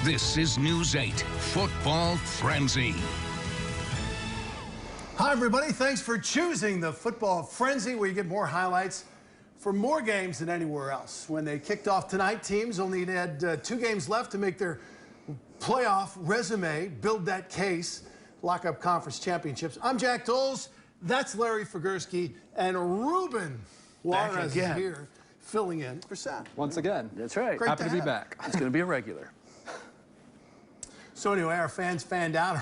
This is News 8 Football Frenzy. Hi, everybody. Thanks for choosing the Football Frenzy, where you get more highlights for more games than anywhere else. When they kicked off tonight, teams only had 2 games left to make their playoff resume, build that case, lock up conference championships. I'm Jack Doles. That's Larry Figursky. And Ruben Juarez is here, filling in for Seth. Once again. That's right. Great Happy to be back. It's going to be a regular. So anyway, our crews fanned out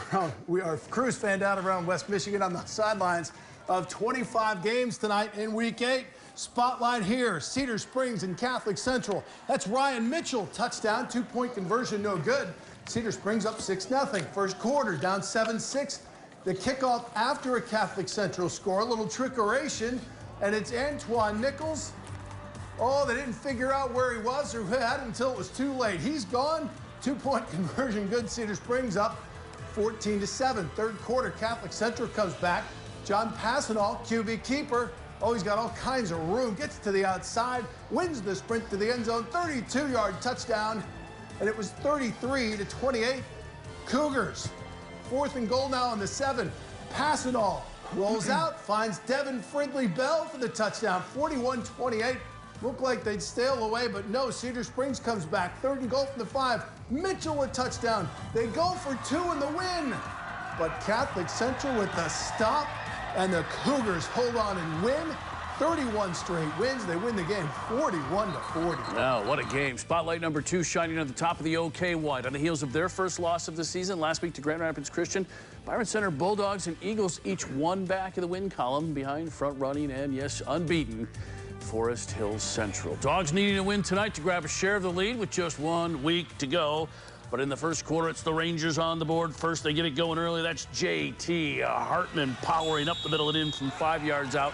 around West Michigan on the sidelines of 25 games tonight in Week 8. Spotlight here, Cedar Springs and Catholic Central. That's Ryan Mitchell, touchdown, 2-point conversion, no good. Cedar Springs up 6-0. First quarter, down 7-6. The kickoff after a Catholic Central score, a little trickeration, and it's Antoine Nichols. Oh, they didn't figure out where he was or had until it was too late. He's gone. 2-point conversion, good. Cedar Springs up 14-7. Third quarter, Catholic Central comes back. John Passanall, QB keeper. Oh, he's got all kinds of room. Gets to the outside, wins the sprint to the end zone, 32-yard touchdown, and it was 33-28. Cougars. 4th and goal now on the 7. Passanall rolls out, finds Devin Fridley-Bell for the touchdown, 41-28. Looked like they'd sail away, but no, Cedar Springs comes back. 3rd and goal from the 5. Mitchell a touchdown. They go for 2 in the win. But Catholic Central with the stop, and the Cougars hold on and win. 31 straight wins. They win the game 41-40. Wow, what a game. Spotlight number 2 shining on the top of the OK White. On the heels of their first loss of the season last week to Grand Rapids Christian, Byron Center Bulldogs and Eagles each one back in the win column behind front-running and, yes, unbeaten Forest Hills Central. Dogs needing a win tonight to grab a share of the lead with just 1 week to go. But in the first quarter, it's the Rangers on the board first. They get it going early. That's J.T. Hartman powering up the middle and in from 5 yards out.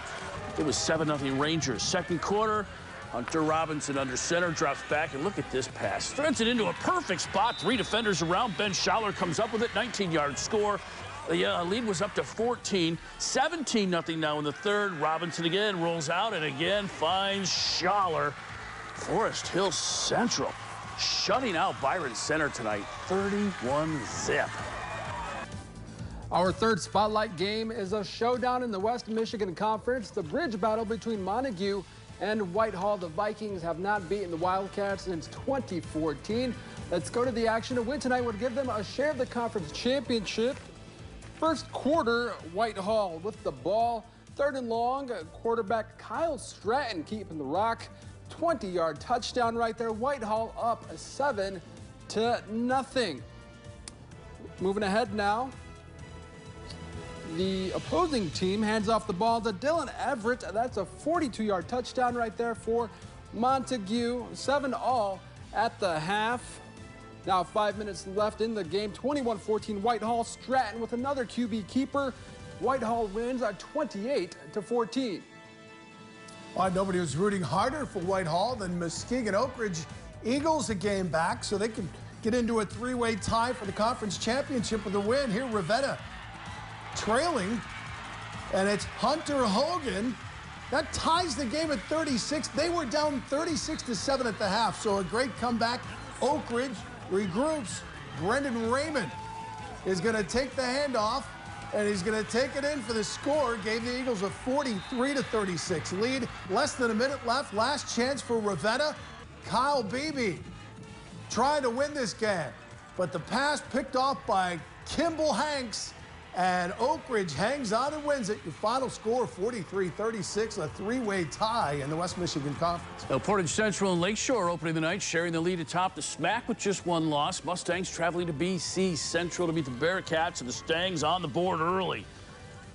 It was 7-0 Rangers. Second quarter, Hunter Robinson under center, drops back, and look at this pass. Threads it into a perfect spot. 3 defenders around. Ben Schaller comes up with it. 19-yard score. The lead was up to 14. 17-0 now in the third. Robinson again rolls out and again finds Schaller. Forest Hills Central shutting out Byron Center tonight, 31-0. Our third spotlight game is a showdown in the West Michigan Conference. The bridge battle between Montague and Whitehall. The Vikings have not beaten the Wildcats since 2014. Let's go to the action. A win tonight would give them a share of the conference championship. First quarter, Whitehall with the ball. 3rd and long, quarterback Kyle Stratton keeping the rock. 20-yard touchdown right there. Whitehall up 7-0. Moving ahead now. The opposing team hands off the ball to Dylan Everett. That's a 42-yard touchdown right there for Montague. 7-all at the half. Now 5 minutes left in the game. 21-14 Whitehall. Stratton with another QB keeper. Whitehall wins at 28-14. Nobody was rooting harder for Whitehall than Muskegon Oakridge Eagles a game back, so they can get into a 3-way tie for the conference championship with a win. Here, Ravenna trailing, and it's Hunter Hogan. That ties the game at 36. They were down 36-7 at the half, so a great comeback. Oakridge regroups. Brendan Raymond is going to take the handoff, and he's going to take it in for the score. Gave the Eagles a 43-36 lead. Less than a minute left. Last chance for Ravenna. Kyle Beebe trying to win this game, but the pass picked off by Kimball Hanks, and Oakridge hangs on and wins it. Your final score, 43-36, a 3-way tie in the West Michigan Conference. Portage Central and Lakeshore opening the night, sharing the lead atop the SWAC with just 1 loss. Mustangs traveling to BC Central to meet the Bearcats, and the Stangs on the board early.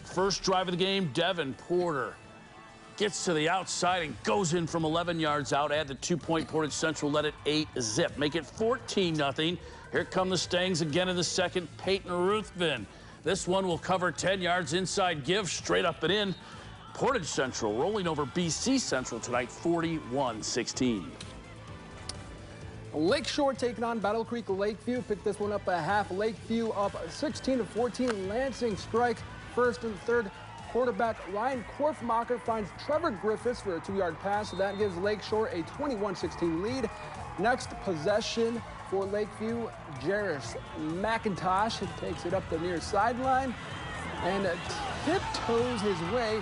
First drive of the game, Devin Porter gets to the outside and goes in from 11 yards out. Add the 2-point. Portage Central led it 8-zip. Make it 14-0. Here come the Stangs again in the second. Peyton Ruthven. This one will cover 10 yards inside give, straight up and in. Portage Central rolling over BC Central tonight, 41-16. Lakeshore taking on Battle Creek Lakeview. Picked this one up a half. Lakeview up 16-14. Lansing strike first and third. Quarterback Ryan Korfmacher finds Trevor Griffiths for a 2-yard pass. So that gives Lakeshore a 21-16 lead. Next possession, for Lakeview. Jarris McIntosh takes it up the near sideline and tiptoes his way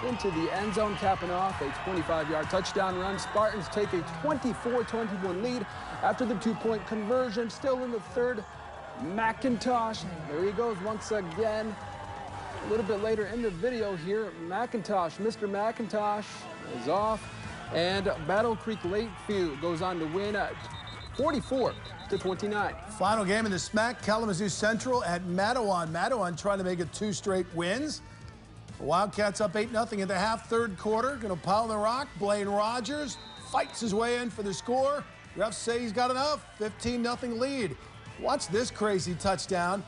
into the end zone, capping off a 25-yard touchdown run. Spartans take a 24-21 lead after the two-point conversion. Still in the third, McIntosh, there he goes once again. A little bit later in the video here, Mr. McIntosh is off, and Battle Creek Lakeview goes on to win 44-29. Final game in the SWAC, Kalamazoo Central at Mattawan. Mattawan trying to make it 2 straight wins. Wildcats up 8-0 at the half, third quarter. Going to pile the rock. Blaine Rogers fights his way in for the score. Refs say he's got enough. 15-0 lead. Watch this crazy touchdown.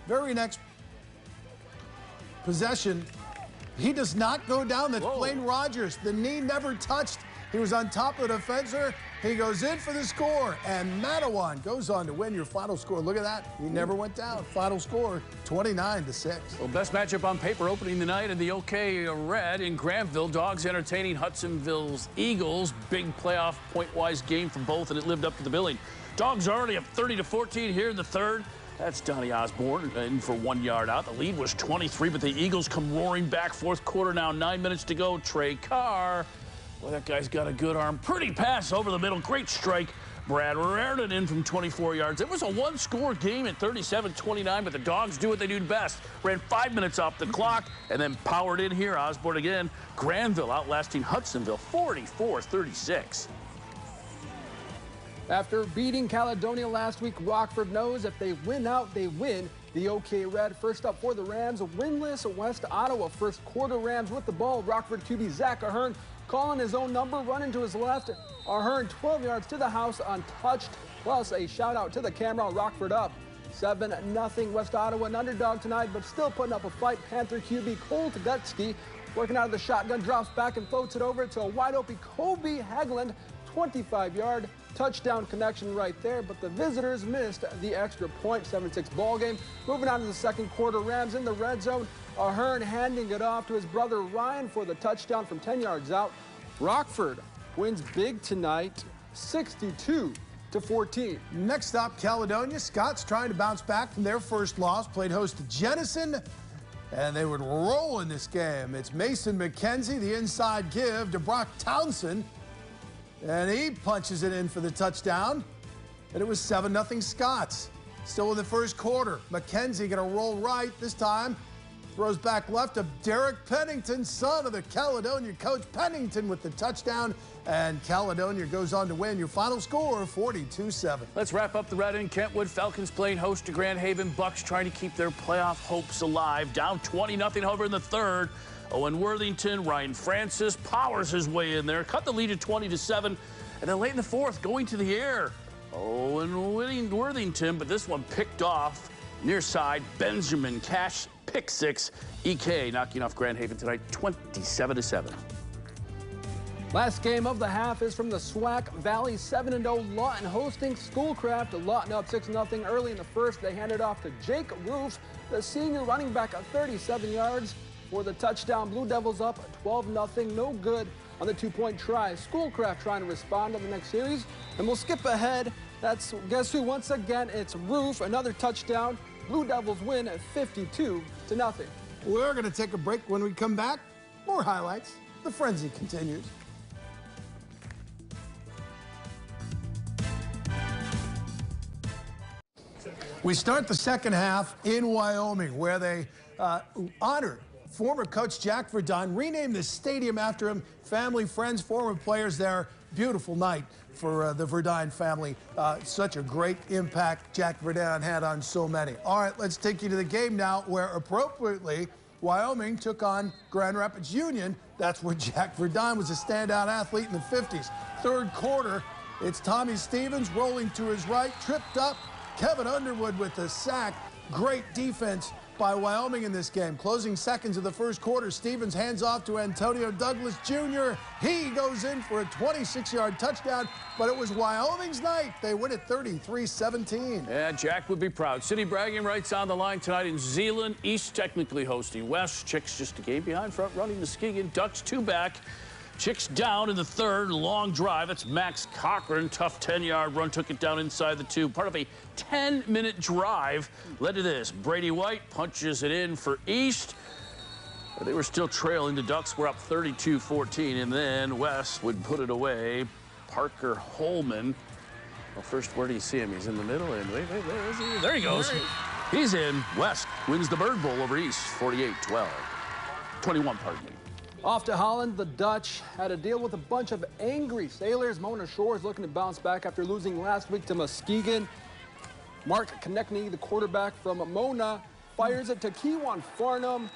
Very next possession, he does not go down. That's Blaine Rogers. The knee never touched. He was on top of the defender. He goes in for the score, and Mattawan goes on to win. Your final score. Look at that. He never went down. Final score, 29-6. Well, best matchup on paper opening the night in the OK Red in Granville. Dogs entertaining Hudsonville's Eagles. Big playoff point-wise game for both, and it lived up to the billing. Dogs already up 30-14 here in the third. That's Donnie Osborne in for 1 yard out. The lead was 23, but the Eagles come roaring back. Fourth quarter now, 9 minutes to go. Trey Carr. Well, that guy's got a good arm. Pretty pass over the middle. Great strike. Brad Reardon in from 24 yards. It was a one-score game at 37-29, but the Dogs do what they do best. Ran 5 minutes off the clock and then powered in here. Osborne again. Granville outlasting Hudsonville 44-36. After beating Caledonia last week, Rockford knows if they win out, they win the OK Red. First up for the Rams, winless West Ottawa. First quarter Rams with the ball. Rockford QB Zach Ahern calling his own number, running to his left. Ahern 12 yards to the house untouched, plus a shout out to the camera. Rockford up 7-0. West Ottawa an underdog tonight, but still putting up a fight. Panther QB Cole Tagutski working out of the shotgun, drops back and floats it over to a wide open Kobe Haglund. 25-yard touchdown connection right there, but the visitors missed the extra point. 7-6 ball game. Moving on to the second quarter, Rams in the red zone. Ahern handing it off to his brother Ryan for the touchdown from 10 yards out. Rockford wins big tonight, 62-14. Next up, Caledonia. Scots trying to bounce back from their first loss. Played host to Jenison, and they would roll in this game. It's Mason McKenzie, the inside give to Brock Townsend. And he punches it in for the touchdown. And it was 7-0 Scots. Still in the first quarter. McKenzie going to roll right this time. Throws back left to Derek Pennington, son of the Caledonia coach. Pennington with the touchdown. And Caledonia goes on to win. Your final score, 42-7. Let's wrap up the Red in Kentwood. Falcons playing host to Grand Haven. Bucks trying to keep their playoff hopes alive. Down 20-0 however in the third. Owen Worthington, Ryan Francis powers his way in there, cut the lead at 20-7, and then late in the fourth, going to the air. Owen Worthington, but this one picked off near side. Benjamin Cash, pick six. EK knocking off Grand Haven tonight, 27-7. Last game of the half is from the SWAC Valley. 7-0 Lawton hosting Schoolcraft. Lawton up 6-0 early in the first. They handed off to Jake Roof, the senior running back, at 37 yards. For the touchdown. Blue Devils up 12-0, no good on the two-point try. Schoolcraft trying to respond to the next series, and we'll skip ahead. That's, guess who, once again, it's Roof, another touchdown. Blue Devils win at 52-0. We're going to take a break. When we come back, more highlights. The frenzy continues. We start the second half in Wyoming, where they honored former coach Jack Verdine, renamed the stadium after him. Family, friends, former players there. Beautiful night for the Verdine family. Such a great impact Jack Verdine had on so many. All right, let's take you to the game now, where appropriately Wyoming took on Grand Rapids Union. That's where Jack Verdine was a standout athlete in the 50s. Third quarter, it's Tommy Stevens rolling to his right, tripped up. Kevin Underwood with the sack. Great defense by Wyoming in this game. Closing seconds of the first quarter, Stevens hands off to Antonio Douglas Jr. He goes in for a 26-yard touchdown, but it was Wyoming's night. They win it 33-17. Yeah, Jack would be proud. City bragging rights on the line tonight in Zeeland. East technically hosting West. Chicks just a game behind, front running Muskegon. Ducks 2 back. Chicks down in the third, long drive. That's Max Cochran. Tough 10-yard run, took it down inside the 2. Part of a 10-minute drive led to this. Brady White punches it in for East. But they were still trailing. The Ducks were up 32-14, and then West would put it away. Parker Holman. Well, first, where do you see him? He's in the middle, and wait, where is he? There he goes. He's in. West wins the Bird Bowl over East, 48-12. 21, pardon me. Off to Holland, the Dutch had to deal with a bunch of angry sailors. Mona Shore is looking to bounce back after losing last week to Muskegon. Mark Konechny, the quarterback from Mona, fires it to Kewan Farnham.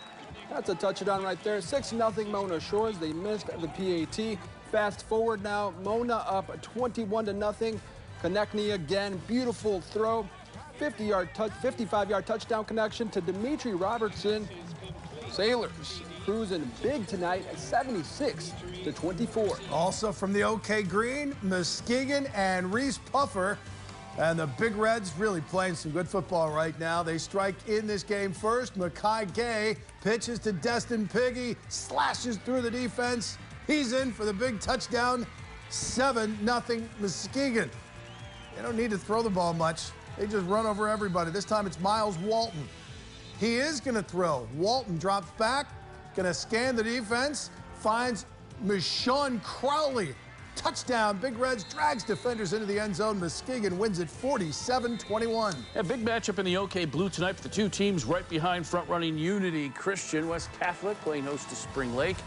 That's a touchdown right there. 6-0 Mona Shores. They missed the PAT. Fast forward now, Mona up 21-0. Konechny again, beautiful throw. 55-yard touchdown connection to Dimitri Robertson. Sailors cruising big tonight at 76-24. Also from the OK Green, Muskegon and Reese Puffer. And the Big Reds really playing some good football right now. They strike in this game first. Mackay Gay pitches to Destin Piggy, slashes through the defense. He's in for the big touchdown. 7-0 Muskegon. They don't need to throw the ball much. They just run over everybody. This time it's Miles Walton. He is going to throw. Walton drops back, going to scan the defense, finds Michonne Crowley. Touchdown. Big Reds drags defenders into the end zone. Muskegon wins it 47-21. A big matchup in the OK Blue tonight for the two teams right behind front-running Unity Christian. West Catholic playing host to Spring Lake.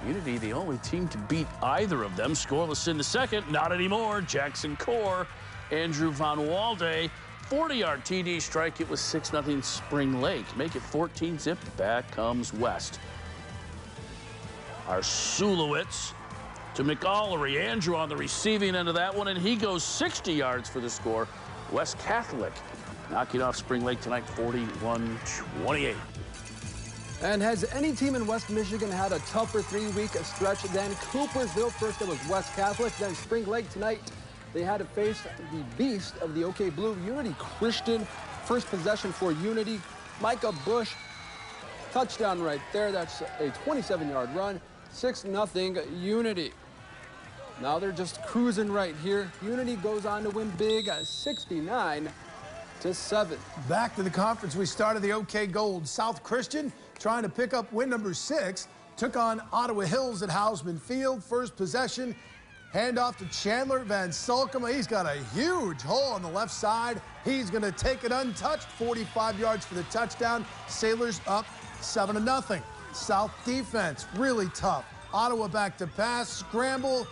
Unity, the only team to beat either of them. Scoreless in the second. Not anymore. Jackson Core, Andrew Von Walde. 40-yard TD strike. It was 6-0 Spring Lake. Make it 14-zip. Back comes West. Our Sulowitz to McAllery. Andrew on the receiving end of that one, and he goes 60 yards for the score. West Catholic knocking off Spring Lake tonight, 41-28. And has any team in West Michigan had a tougher 3-week stretch than Coopersville? First it was West Catholic, then Spring Lake tonight. They had to face the beast of the OK Blue, Unity Christian. First possession for Unity. Micah Bush, touchdown right there. That's a 27-yard run. 6-0 Unity. Now they're just cruising right here. Unity goes on to win big, 69-7. Back to the conference. We started the OK Gold. South Christian trying to pick up win number 6. Took on Ottawa Hills at Hausman Field. First possession. Handoff to Chandler Van Sulkema. He's got a huge hole on the left side. He's going to take it untouched. 45 yards for the touchdown. Sailors up 7-0. South defense, really tough. Ottawa back to pass, scramble,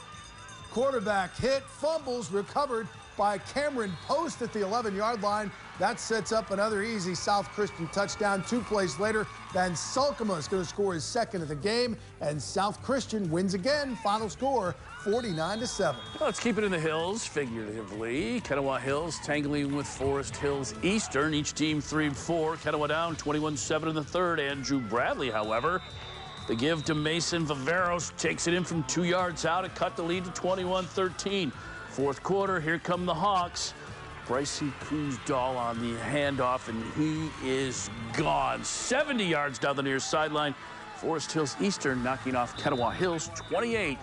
quarterback hit, fumbles, recovered by Cameron Post at the 11-yard line. That sets up another easy South Christian touchdown. 2 plays later, Van Sulkema is going to score his second of the game, and South Christian wins again. Final score, 49-7. Let's keep it in the hills, figuratively. Kanawha Hills tangling with Forest Hills Eastern. Each team 3-4. Kanawha down 21-7 in the third. Andrew Bradley, however, the give to Mason Viveros, takes it in from 2 yards out. It cut the lead to 21-13. Fourth quarter, here come the Hawks. Brycey Cruz-Dahl on the handoff, and he is gone. 70 yards down the near sideline. Forest Hills Eastern knocking off Kanawha Hills 28-13.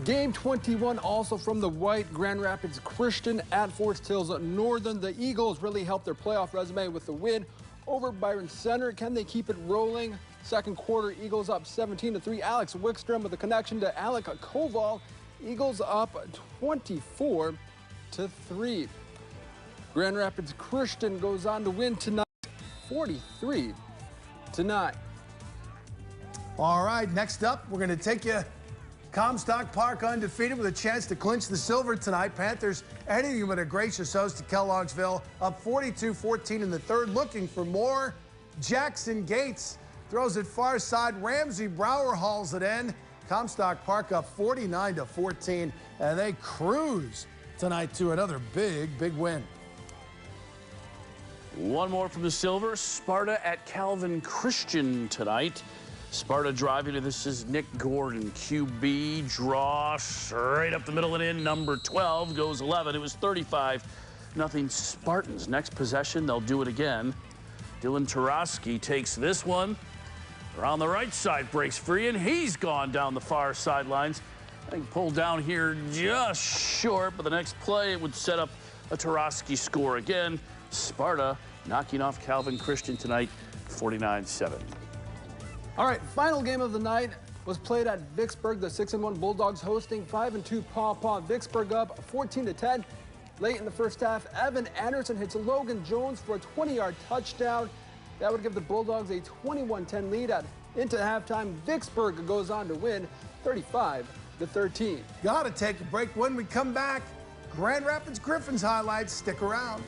Game 21 also from the white. Grand Rapids Christian at Forest Hills Northern. The Eagles really helped their playoff resume with the win over Byron Center. Can they keep it rolling? Second quarter, Eagles up 17-3. Alex Wickstrom with a connection to Alec Koval. Eagles up 24-3. Grand Rapids Christian goes on to win tonight, 43-9. All right, next up, we're going to take you Comstock Park undefeated with a chance to clinch the silver tonight. Panthers anything but a gracious host to Kelloggsville, up 42-14 in the third, looking for more. Jackson Gates throws it far side. Ramsey Brower hauls it in. Comstock Park up 49-14, and they cruise tonight to another big win. One more from the silver. Sparta at Calvin Christian tonight. Sparta driving to this is Nick Gordon, QB, draw straight up the middle and in. Number 12 goes 11. It was 35-0 Spartans. Next possession, they'll do it again. Dylan Tarosky takes this one. Around the right side, breaks free, and he's gone down the far sidelines. I think pulled down here just short, but the next play it would set up a Tarosky score again. Sparta knocking off Calvin Christian tonight, 49-7. All right, final game of the night was played at Vicksburg. The 6-1 Bulldogs hosting 5-2 Paw Paw. Vicksburg up 14-10. Late in the first half, Evan Anderson hits Logan Jones for a 20-yard touchdown. That would give the Bulldogs a 21-10 lead. Into halftime, Vicksburg goes on to win 35-13. Gotta take a break. When we come back, Grand Rapids Griffins highlights. Stick around.